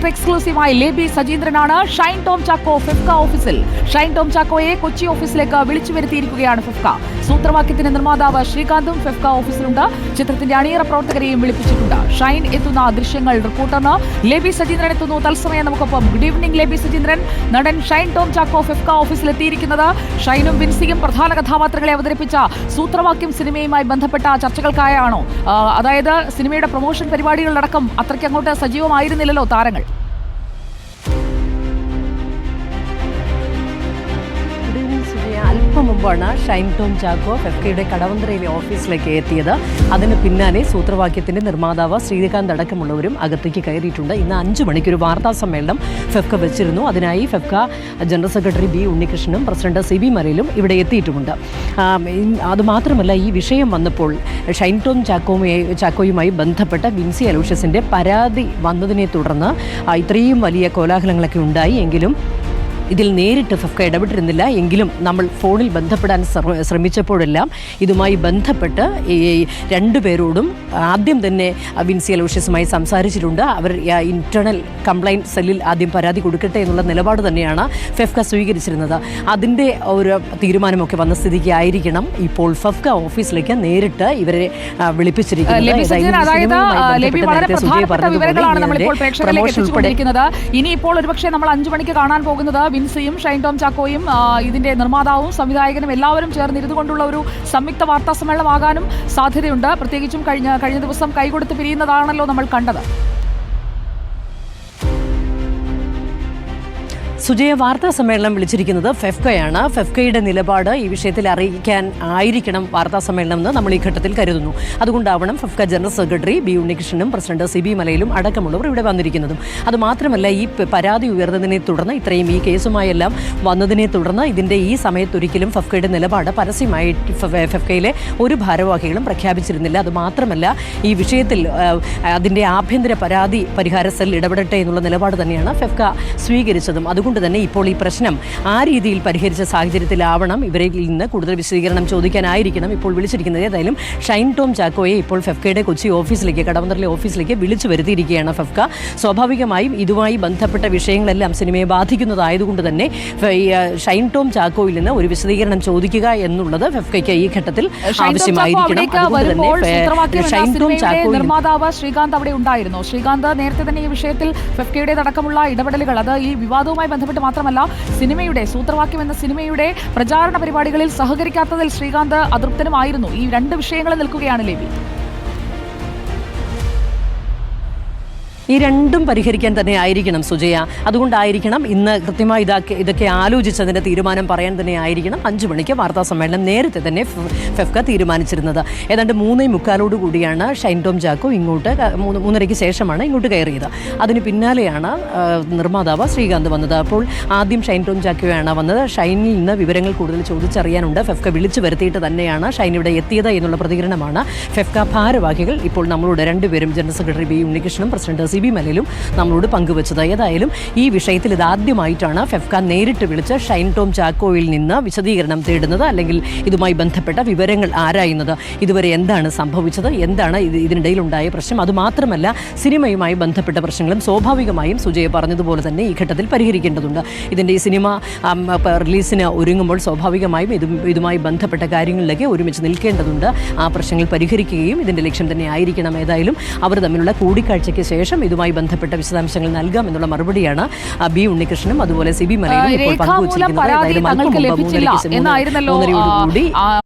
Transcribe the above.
Insight എക്സ്ക്ലൂസീവായി ലേബി സജീന്ദ്രനാണ്. Shine Tom Chacko FEFKA ഓഫീസിൽ. ഷൈൻ ടോം ചാക്കോയെ കൊച്ചി ഓഫീസിലേക്ക് വിളിച്ചു വരുത്തിയിരിക്കുകയാണ് ഫെഫ്ക. സൂത്രവാക്യത്തിന്റെ നിർമ്മാതാവ് ശ്രീകാന്തും ഫെഫ്ക ഓഫീസിലുണ്ട്. ചിത്രത്തിന്റെ അണിയറ പ്രവർത്തകരെയും വിളിപ്പിച്ചിട്ടുണ്ട്. ഷൈൻ എത്തുന്ന ദൃശ്യങ്ങൾ റിപ്പോർട്ടറിന് ലേബി സജീന്ദ്രൻ എത്തുന്നു. തത്സമയം നമുക്കൊപ്പം. Good evening ലേബി Sajeendran. നടൻ ഷൈൻ ടോം ചാക്കോ ഫെഫ്ക ഓഫീസിൽ എത്തിയിരിക്കുന്നത് ഷൈനും വിൻസിയും പ്രധാന കഥാപാത്രങ്ങളെ അവതരിപ്പിച്ച സൂത്രവാക്യം സിനിമയുമായി ബന്ധപ്പെട്ട ചർച്ചകൾക്കായാണോ? അതായത് സിനിമയുടെ പ്രൊമോഷൻ പരിപാടികളിലടക്കം അത്രയ്ക്ക് അങ്ങോട്ട് സജീവമായിരുന്നില്ലല്ലോ താരങ്ങൾ. അല്പം മുമ്പാണ് ഷൈൻ ടോം ചാക്കോ ഫെഫ്കയുടെ കടവന്ത്രയിലെ ഓഫീസിലേക്ക് എത്തിയത്. അതിന് പിന്നാലെ സൂത്രവാക്യത്തിന്റെ നിർമ്മാതാവ് ശ്രീകാന്ത് അടക്കമുള്ളവരും അകത്തേക്ക് കയറിയിട്ടുണ്ട്. ഇന്ന് 5 മണിക്കൊരു വാർത്താ സമ്മേളനം ഫെഫ്ക വെച്ചിരുന്നു. അതിനായി ഫെഫ്ക ജനറൽ സെക്രട്ടറി ബി ഉണ്ണികൃഷ്ണനും പ്രസിഡന്റ് സിബി മലയിലും ഇവിടെ എത്തിയിട്ടുമുണ്ട്. അതുമാത്രമല്ല, ഈ വിഷയം വന്നപ്പോൾ ഷൈൻ ടോം ചാക്കോയുമായി ബന്ധപ്പെട്ട വിൻസി അലോഷ്യസിന്റെ പരാതി വന്നതിനെ തുടർന്ന് ഇത്രയും വലിയ കോലാഹലങ്ങളൊക്കെ ഉണ്ടായി. എങ്കിലും ഇതിൽ നേരിട്ട് ഫെഫ്ക ഇടപെട്ടിരുന്നില്ല. എങ്കിലും നമ്മൾ ഫോണിൽ ബന്ധപ്പെടാൻ ശ്രമിച്ചപ്പോഴെല്ലാം ഇതുമായി ബന്ധപ്പെട്ട് ഈ രണ്ടുപേരോടും ആദ്യം തന്നെ വിൻസി അലോഷ്യസുമായി സംസാരിച്ചിട്ടുണ്ട്. അവർ ഇന്റേണൽ കംപ്ലൈൻറ്റ് സെല്ലിൽ ആദ്യം പരാതി കൊടുക്കട്ടെ എന്നുള്ള നിലപാട് തന്നെയാണ് ഫെഫ്ക സ്വീകരിച്ചിരുന്നത്. അതിൻ്റെ ഒരു തീരുമാനമൊക്കെ വന്ന സ്ഥിതിക്ക് ആയിരിക്കണം ഇപ്പോൾ ഫെഫ്ക ഓഫീസിലേക്ക് നേരിട്ട് ഇവരെ വിളിപ്പിച്ചിരിക്കുന്നത്. ഇനിയിപ്പോൾ ഒരുപക്ഷെ നമ്മൾ 5 മണിക്ക് കാണാൻ പോകുന്നത് വിൻസിയും ഷൈൻ ടോം ചാക്കോയും ഇതിന്റെ നിർമ്മാതാവും സംവിധായകനും എല്ലാവരും ചേർന്നിരുന്നുകൊണ്ടുള്ള ഒരു സംയുക്ത വാർത്താ സമ്മേളനമാകാനും സാധ്യതയുണ്ട്. പ്രത്യേകിച്ചും കഴിഞ്ഞ ദിവസം കൈകൊടുത്ത് പിരിയുന്നതാണല്ലോ നമ്മൾ കണ്ടത്. സുജയ, വാർത്താ സമ്മേളനം വിളിച്ചിരിക്കുന്നത് ഫെഫ്കയാണ്. ഫെഫ്കയുടെ നിലപാട് ഈ വിഷയത്തിൽ അറിയിക്കാൻ ആയിരിക്കണം വാർത്താ സമ്മേളനം എന്ന് നമ്മൾ ഈ ഘട്ടത്തിൽ കരുതുന്നു. അതുകൊണ്ടാവണം ഫെഫ്ക ജനറൽ സെക്രട്ടറി ബി ഉണ്ണികൃഷ്ണനും പ്രസിഡന്റ് സിബി മലയിലും അടക്കമുള്ളവർ ഇവിടെ വന്നിരിക്കുന്നതും. അതുമാത്രമല്ല, ഈ പരാതി ഉയർന്നതിനെ തുടർന്ന് ഇത്രയും ഈ കേസുമായെല്ലാം വന്നതിനെ തുടർന്ന് ഇതിൻ്റെ ഈ സമയത്തൊരിക്കലും ഫെഫ്കയുടെ നിലപാട് പരസ്യമായിട്ട് ഫെഫ്കയിലെ ഒരു ഭാരവാഹികളും പ്രഖ്യാപിച്ചിരുന്നില്ല. അതുമാത്രമല്ല, ഈ വിഷയത്തിൽ അതിൻ്റെ ആഭ്യന്തര പരാതി പരിഹാര സെൽ ഇടപെടട്ടെ എന്നുള്ള നിലപാട് തന്നെയാണ് ഫെഫ്ക സ്വീകരിച്ചതും. അതുകൊണ്ട് തന്നെ ഇപ്പോൾ ഈ പ്രശ്നം ആ രീതിയിൽ പരിഹരിച്ച സാഹചര്യത്തിലാവണം ഇവരിൽ നിന്ന് കൂടുതൽ വിശദീകരണം ചോദിക്കാനായിരിക്കണം ഇപ്പോൾ വിളിച്ചിരിക്കുന്നത്. ഏതായാലും ഷൈൻ ടോം ചാക്കോയെ ഇപ്പോൾ ഫെഫ്കയുടെ കൊച്ചി ഓഫീസിലേക്ക്, കടവന്ത്രയിലെ ഓഫീസിലേക്ക് വിളിച്ചു വരുത്തിയിരിക്കുകയാണ് ഫെഫ്ക. സ്വാഭാവികമായും ഇതുമായി ബന്ധപ്പെട്ട വിഷയങ്ങളെല്ലാം സിനിമയെ ബാധിക്കുന്നതായതുകൊണ്ട് തന്നെ ഷൈൻ ടോം ചാക്കോയിൽ നിന്ന് ഒരു വിശദീകരണം ചോദിക്കുക എന്നുള്ളത് ഫെഫ്കയ്ക്ക് ഈ ഘട്ടത്തിൽ ആവശ്യമായിരിക്കണം. നിർമ്മാതാവ് ശ്രീകാന്ത് അവിടെ ഉണ്ടായിരുന്നു. ശ്രീകാന്ത് നേരത്തെ തന്നെ ഈ വിഷയത്തിൽ ഫെഫ്കയുടേതടക്കമുള്ള ഇടപെടലുകൾ, അത് ഈ വിവാദവുമായി ബന്ധപ്പെട്ട് മാത്രമല്ല, സിനിമയുടെ സൂത്രവാക്യം എന്ന സിനിമയുടെ പ്രചാരണ പരിപാടികളിൽ സഹകരിക്കാത്തതിൽ ശ്രീകാന്ത് അതൃപ്തനുമായിരുന്നു. ഈ 2 വിഷയങ്ങൾ നിൽക്കുകയാണ് ലേബി. ഈ രണ്ടും പരിഹരിക്കാൻ തന്നെ ആയിരിക്കണം സുജയ. അതുകൊണ്ടായിരിക്കണം ഇന്ന് കൃത്യമായി ഇതൊക്കെ ആലോചിച്ചതിൻ്റെ തീരുമാനം പറയാൻ തന്നെ ആയിരിക്കണം 5 മണിക്ക് വാർത്താ സമ്മേളനം നേരത്തെ തന്നെ ഫെഫ്ക തീരുമാനിച്ചിരുന്നത്. ഏതാണ്ട് 3:45 കൂടിയാണ് ഷൈൻ ടോം ചാക്കോ ഇങ്ങോട്ട് 3:30 ശേഷമാണ് ഇങ്ങോട്ട് കയറിയത്. അതിന് പിന്നാലെയാണ് നിർമ്മാതാവ് ശ്രീകാന്ത് വന്നത്. അപ്പോൾ ആദ്യം ഷൈൻ ടോം ചാക്കോയാണ് വന്നത്. ഷൈനിൽ നിന്ന് വിവരങ്ങൾ കൂടുതൽ ചോദിച്ചറിയാനുണ്ട്. ഫെഫ്ക വിളിച്ചു വരുത്തിയിട്ട് തന്നെയാണ് ഷൈൻ ഇവിടെ എത്തിയത് എന്നുള്ള പ്രതികരണമാണ് ഫെഫ്ക ഭാരവാഹികൾ ഇപ്പോൾ നമ്മളോട് രണ്ടുപേരും, ജനറൽ സെക്രട്ടറി ബി ഉണ്ണികൃഷ്ണനും പ്രസിഡന്റ് സിബി മലയിലും നമ്മളോട് പങ്കുവച്ചത്. ഏതായാലും ഈ വിഷയത്തിൽ ഇതാദ്യമായിട്ടാണ് ഫെഫ്ക നേരിട്ട് വിളിച്ച് ഷൈൻ ടോം ചാക്കോയിൽ നിന്ന് വിശദീകരണം തേടുന്നത്, അല്ലെങ്കിൽ ഇതുമായി ബന്ധപ്പെട്ട വിവരങ്ങൾ ആരായുന്നത്. ഇതുവരെ എന്താണ് സംഭവിച്ചത്, എന്താണ് ഇതിനിടയിലുണ്ടായ പ്രശ്നം, അതുമാത്രമല്ല സിനിമയുമായി ബന്ധപ്പെട്ട പ്രശ്നങ്ങളും സ്വാഭാവികമായും സുജയ പറഞ്ഞതുപോലെ തന്നെ ഈ ഘട്ടത്തിൽ പരിഹരിക്കേണ്ടതുണ്ട്. ഇതിൻ്റെ ഈ സിനിമ റിലീസിന് ഒരുങ്ങുമ്പോൾ സ്വാഭാവികമായും ഇതുമായി ബന്ധപ്പെട്ട കാര്യങ്ങളിലേക്ക് ഒരുമിച്ച് നിൽക്കേണ്ടതുണ്ട്. ആ പ്രശ്നങ്ങൾ പരിഹരിക്കുകയും ഇതിൻ്റെ ലക്ഷ്യം തന്നെ ആയിരിക്കണം. ഏതായാലും അവർ തമ്മിലുള്ള കൂടിക്കാഴ്ചയ്ക്ക് ശേഷം ഇതുമായി ബന്ധപ്പെട്ട വിശദാംശങ്ങൾ നൽകാം എന്നുള്ള മറുപടിയാണ് ബി ഉണ്ണികൃഷ്ണനും അതുപോലെ സിബി മലയിലും ഇപ്പോൾ പങ്കുവച്ചിരിക്കുന്നത്.